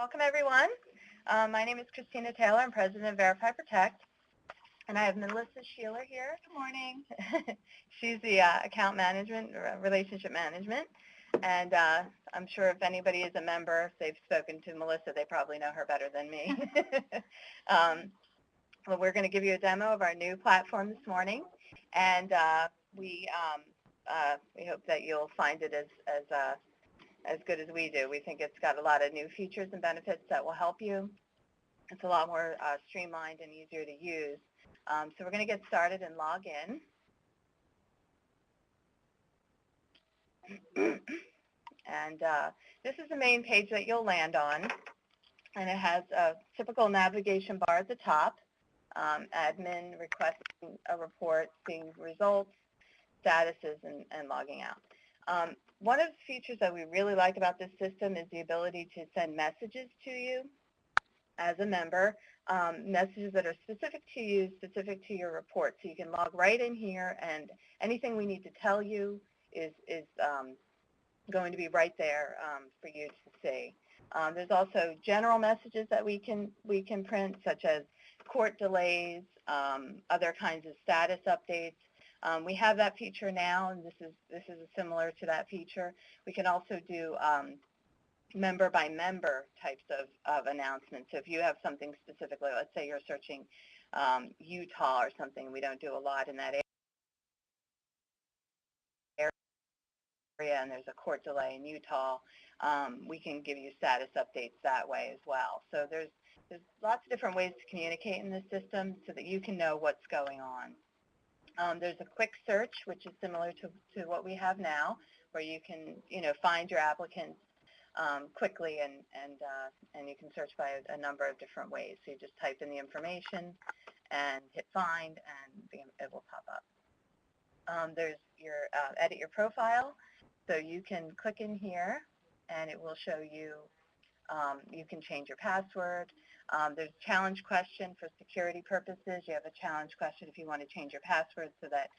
Welcome, everyone. My name is Christina Taylor. I'm president of Verify Protect, and I have Melissa Sheeler here. Good morning. She's the account management, relationship management, and I'm sure if anybody is a member, if they've spoken to Melissa, they probably know her better than me. Well, we're going to give you a demo of our new platform this morning, and we hope that you'll find it as good as we do. We think it's got a lot of new features and benefits that will help you. It's a lot more streamlined and easier to use. So we're going to get started and log in. And this is the main page that you'll land on. And it has a typical navigation bar at the top, admin requesting a report, seeing results, statuses, and logging out. One of the features that we really like about this system is the ability to send messages to you as a member, messages that are specific to you, specific to your report. So you can log right in here, and anything we need to tell you is going to be right there for you to see. There's also general messages that we can print, such as court delays, other kinds of status updates. We have that feature now, and this is similar to that feature. We can also do member by member types of announcements. So if you have something specifically, let's say you're searching Utah or something, we don't do a lot in that area, and there's a court delay in Utah, we can give you status updates that way as well. So there's lots of different ways to communicate in this system so that you can know what's going on. There's a quick search, which is similar to what we have now, where you can, find your applicants quickly, and you can search by a number of different ways. So you just type in the information and hit find, and it will pop up. There's your edit your profile, so you can click in here, and it will show you. You can change your password. There's a challenge question for security purposes. You have a challenge question if you want to change your password so that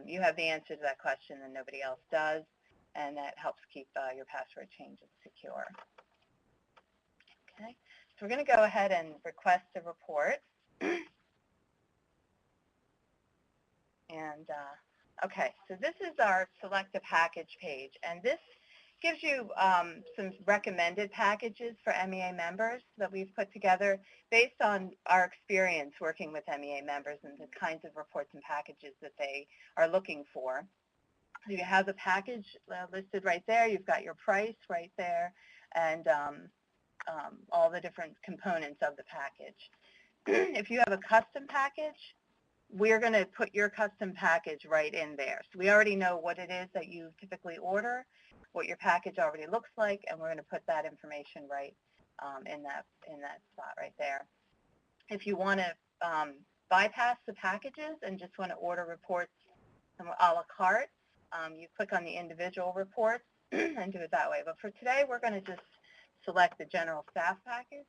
you have the answer to that question and nobody else does, and that helps keep your password changes secure. Okay, so we're going to go ahead and request a report. And okay, so this is our select a package page, and this gives you some recommended packages for MEA members that we've put together based on our experience working with MEA members and the kinds of reports and packages that they are looking for. So you have the package listed right there. You've got your price right there, and all the different components of the package. If you have a custom package, we're going to put your custom package right in there. So we already know what it is that you typically order, what your package already looks like, and we're going to put that information right in that spot right there. If you want to bypass the packages and just want to order reports a la carte, you click on the individual reports and do it that way. But for today, we're going to just select the general staff package.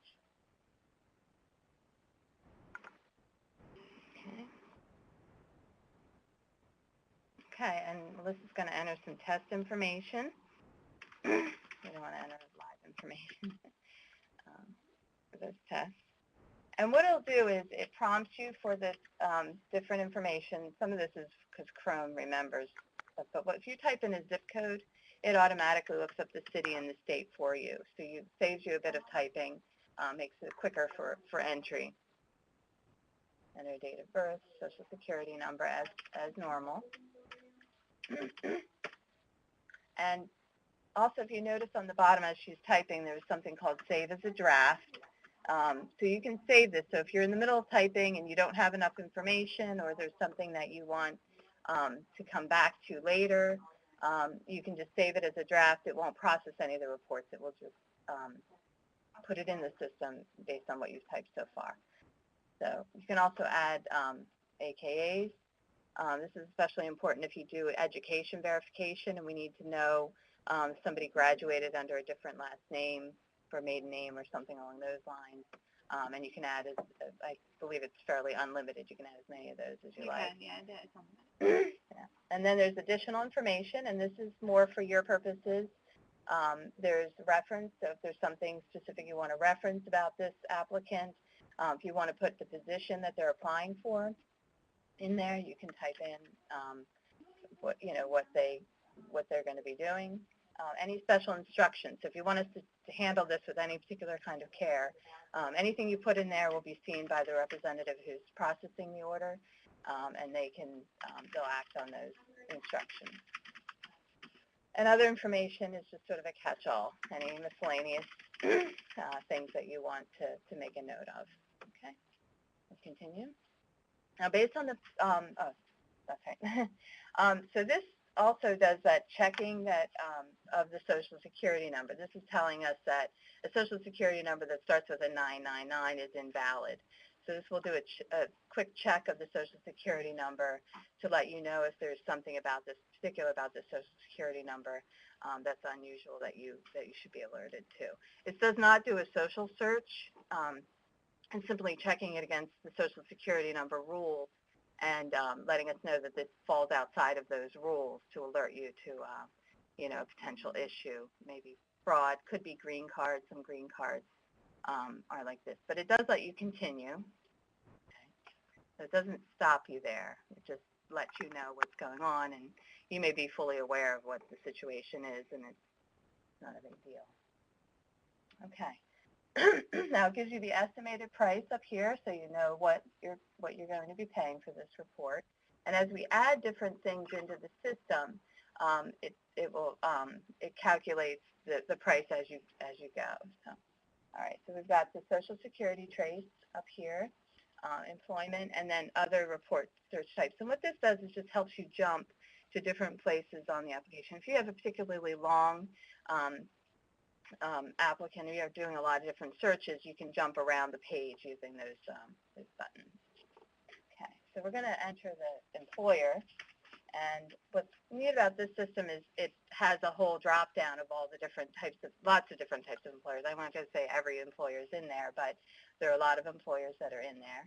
Okay, and Melissa's going to enter some test information. We don't want to enter live information for this test. And what it'll do is it prompts you for this different information. Some of this is because Chrome remembers. But if you type in a zip code, it automatically looks up the city and the state for you. So it saves you a bit of typing, makes it quicker for entry. Enter date of birth, social security number as normal. And also, if you notice on the bottom as she's typing, there's something called Save as a Draft. So you can save this. So if you're in the middle of typing and you don't have enough information, or there's something that you want to come back to later, you can just save it as a draft. It won't process any of the reports. It will just put it in the system based on what you've typed so far. So you can also add AKAs. This is especially important if you do education verification and we need to know somebody graduated under a different last name or maiden name or something along those lines. And you can add, I believe it's fairly unlimited. You can add as many of those as you like. Yeah, it's unlimited. Yeah. And then there's additional information, and this is more for your purposes. There's reference, so if there's something specific you want to reference about this applicant, if you want to put the position that they're applying for in there, you can type in what they're going to be doing. Any special instructions. So if you want us to handle this with any particular kind of care, anything you put in there will be seen by the representative who's processing the order, and they'll act on those instructions. And other information is just sort of a catch-all, any miscellaneous things that you want to make a note of. Okay, let's continue. Now, based on the, that's right. So this also does that checking that of the Social Security number. This is telling us that a Social Security number that starts with a 999 is invalid. So this will do a quick check of the Social Security number to let you know if there's something about this particular about the Social Security number that's unusual that you should be alerted to. It does not do a social search, and simply checking it against the Social Security number rules and letting us know that this falls outside of those rules to alert you to a potential issue, maybe fraud, could be green cards. Some green cards are like this, but it does let you continue. Okay. So it doesn't stop you there. It just lets you know what's going on, and you may be fully aware of what the situation is, and it's not a big deal. Okay. Now it gives you the estimated price up here, so you know what you're going to be paying for this report. And as we add different things into the system, it calculates the price as you go. So. All right, so we've got the Social Security trace up here, employment, and then other report search types. And what this does is just helps you jump to different places on the application. If you have a particularly long applicant, or you're doing a lot of different searches, you can jump around the page using those buttons. Okay, so we're going to enter the employer. And what's neat about this system is it has a whole drop down of all the different types of, lots of different types of employers. I'm not going to say every employer is in there, but there are a lot of employers that are in there.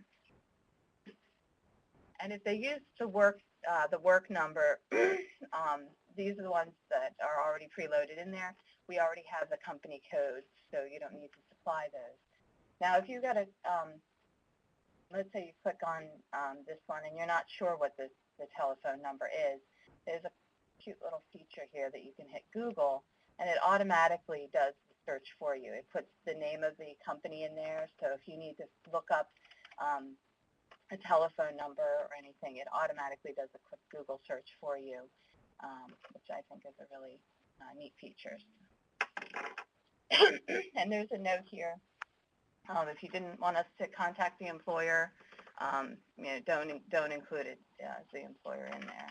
And if they use the work number, these are the ones that are already preloaded in there. We already have the company codes, so you don't need to supply those. Now, if you got a, let's say you click on this one and you're not sure what the telephone number is, there's a cute little feature here that you can hit Google, and it automatically does the search for you. It puts the name of the company in there, so if you need to look up a telephone number or anything, it automatically does a quick Google search for you, which I think is a really neat feature. And there's a note here. If you didn't want us to contact the employer, don't include it as the employer in there.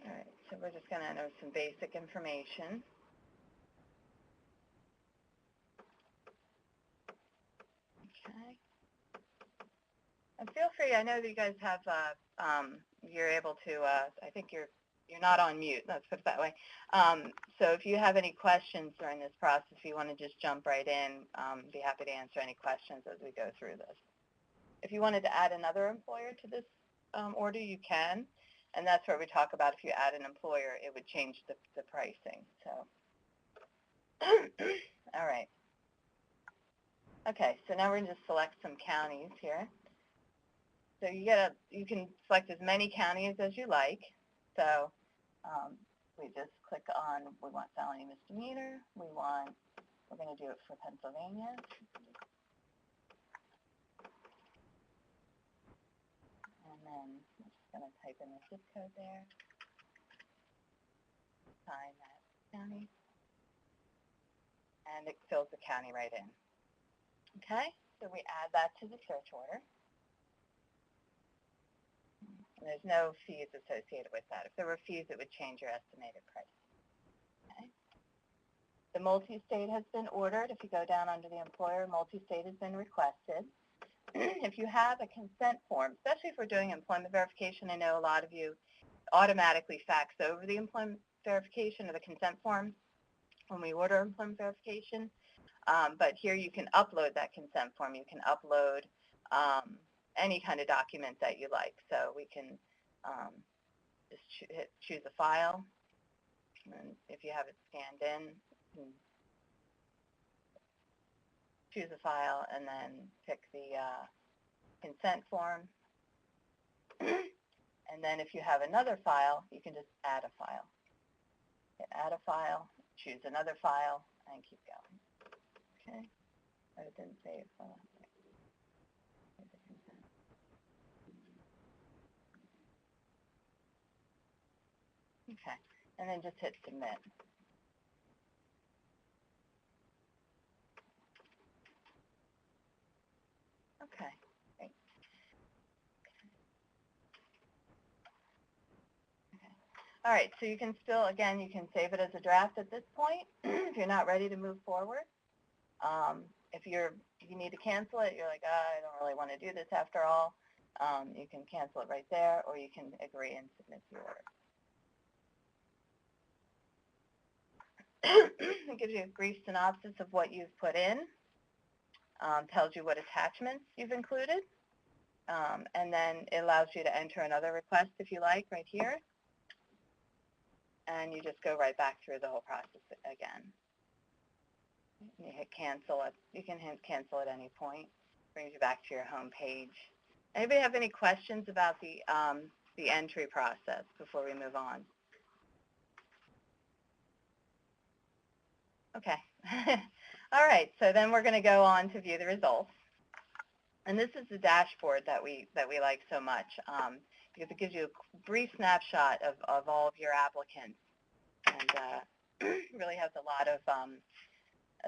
All right, so we're just going to enter some basic information. Okay. And feel free. I know that you guys have. You're able to. I think you're not on mute. Let's put it that way. So if you have any questions during this process, if you want to just jump right in, be happy to answer any questions as we go through this. If you wanted to add another employer to this order, you can. And that's where we talk about if you add an employer, it would change the pricing. So, all right. Okay, so now we're going to select some counties here. So you can select as many counties as you like. So we just click on, we want felony misdemeanor. We're going to do it for Pennsylvania. And then I'm just going to type in the zip code there. Find that county. And it fills the county right in. Okay, so we add that to the search order. And there's no fees associated with that. If there were fees, it would change your estimated price. Okay. The multi-state has been ordered. If you go down under the employer, multi-state has been requested. If you have a consent form, especially if we're doing employment verification, I know a lot of you automatically fax over the employment verification or the consent form when we order employment verification. But here you can upload that consent form. You can upload any kind of document that you like. So we can just choose a file, And if you have it scanned in, you can choose a file and then pick the consent form. And then if you have another file, you can just add a file. Hit add a file, choose another file, and keep going. Okay, but it didn't save. Okay, and then just hit submit. Okay, great. Okay. All right, so you can still, again, you can save it as a draft at this point if you're not ready to move forward. If you need to cancel it, you're like, I don't really want to do this after all, you can cancel it right there, or you can agree and submit the order. It gives you a brief synopsis of what you've put in, tells you what attachments you've included, and then it allows you to enter another request if you like right here, and you just go right back through the whole process again. You hit cancel. You can hit cancel at any point. Brings you back to your home page. Anybody have any questions about the entry process before we move on? Okay. All right. So then we're going to go on to view the results. And this is the dashboard that we like so much because it gives you a brief snapshot of all of your applicants, and really has a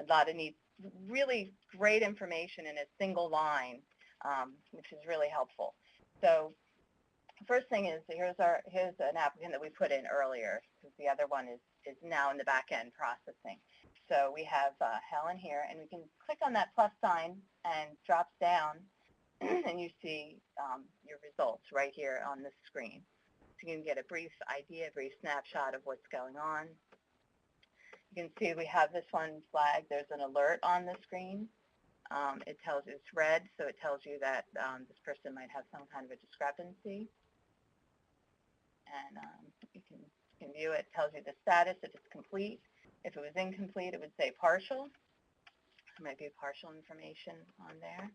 lot of neat, really great information in a single line, which is really helpful. So first thing is here's an applicant that we put in earlier, because the other one is now in the back end processing. So we have Helen here, and we can click on that plus sign and drops down, and you see your results right here on the screen. So you can get a brief idea, a brief snapshot of what's going on. You can see we have this one flagged. There's an alert on the screen. It tells you it's red, so it tells you that this person might have some kind of a discrepancy. And you can view it. It tells you the status, if it's complete. If it was incomplete, it would say partial. There might be partial information on there.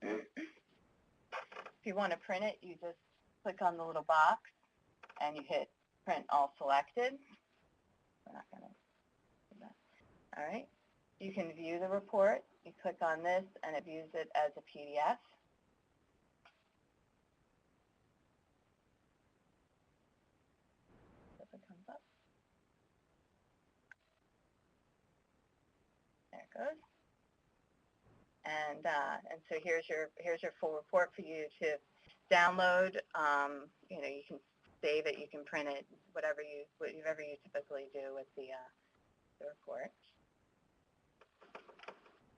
If you want to print it, you just click on the little box and you hit print all selected. We're not going to do that. All right. You can view the report. You click on this and it views it as a PDF. If it comes up. There it goes. And so here's your full report for you to download. You know, you can save it, you can print it, whatever you typically do with the report.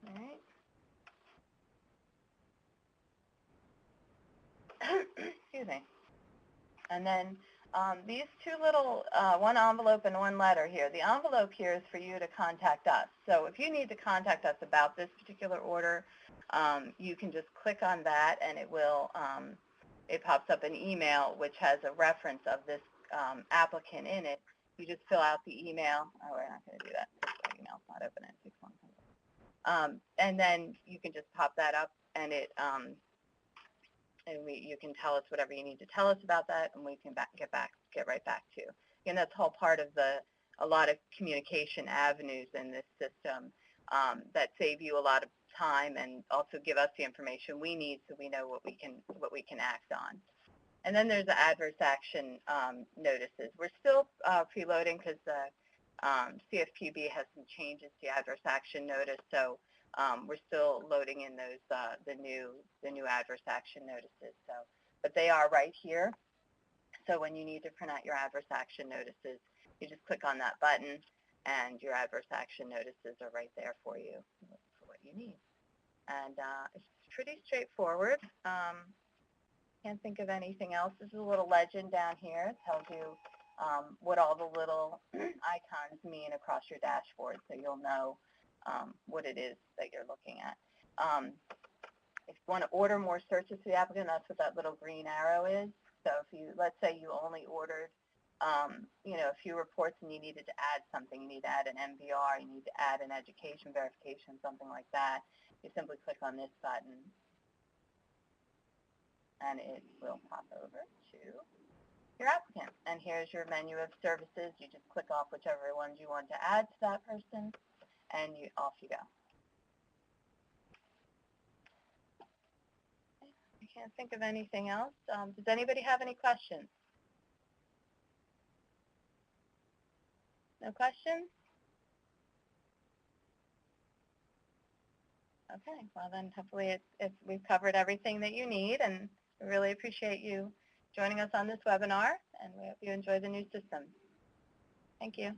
All right. Excuse me. And then these two little, one envelope and one letter here. The envelope here is for you to contact us. So if you need to contact us about this particular order, you can just click on that and it will, it pops up an email which has a reference of this applicant in it. You just fill out the email. Oh, we're not going to do that. The email's not open at 6:1. And then you can just pop that up and it, you can tell us whatever you need to tell us about that, and we can get right back to you. And that's all part of a lot of communication avenues in this system that save you a lot of time and also give us the information we need so we know what we can act on. And then there's the adverse action notices. We're still preloading because the CFPB has some changes to the adverse action notice, so we're still loading in those the new adverse action notices. So, but they are right here. So when you need to print out your adverse action notices, you just click on that button, and your adverse action notices are right there for you for what you need. And it's pretty straightforward. Can't think of anything else. This is a little legend down here. It tells you what all the little icons mean across your dashboard, so you'll know what it is that you're looking at. If you want to order more searches for the applicant, that's what that little green arrow is. So if you, let's say you only ordered a few reports and you needed to add something, you need to add an MVR, you need to add an education verification, something like that, you simply click on this button and it will pop over to your applicant. And here's your menu of services. You just click off whichever ones you want to add to that person, and off you go. I can't think of anything else. Does anybody have any questions? No questions? Okay, well then hopefully we've covered everything that you need, and we really appreciate you joining us on this webinar, and we hope you enjoy the new system. Thank you.